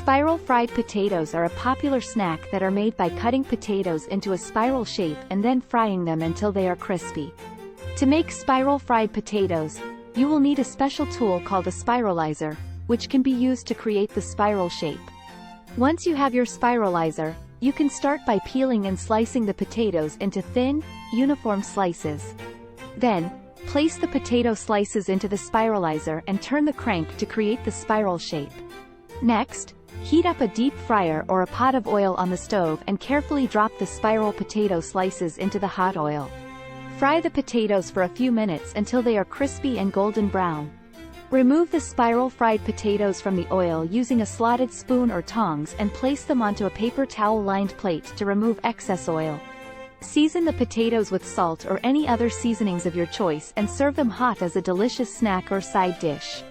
Spiral fried potatoes are a popular snack that are made by cutting potatoes into a spiral shape and then frying them until they are crispy. To make spiral fried potatoes, you will need a special tool called a spiralizer, which can be used to create the spiral shape. Once you have your spiralizer, you can start by peeling and slicing the potatoes into thin, uniform slices. Then, place the potato slices into the spiralizer and turn the crank to create the spiral shape. Next, heat up a deep fryer or a pot of oil on the stove and carefully drop the spiral potato slices into the hot oil. Fry the potatoes for a few minutes until they are crispy and golden brown. Remove the spiral fried potatoes from the oil using a slotted spoon or tongs and place them onto a paper towel-lined plate to remove excess oil. Season the potatoes with salt or any other seasonings of your choice and serve them hot as a delicious snack or side dish.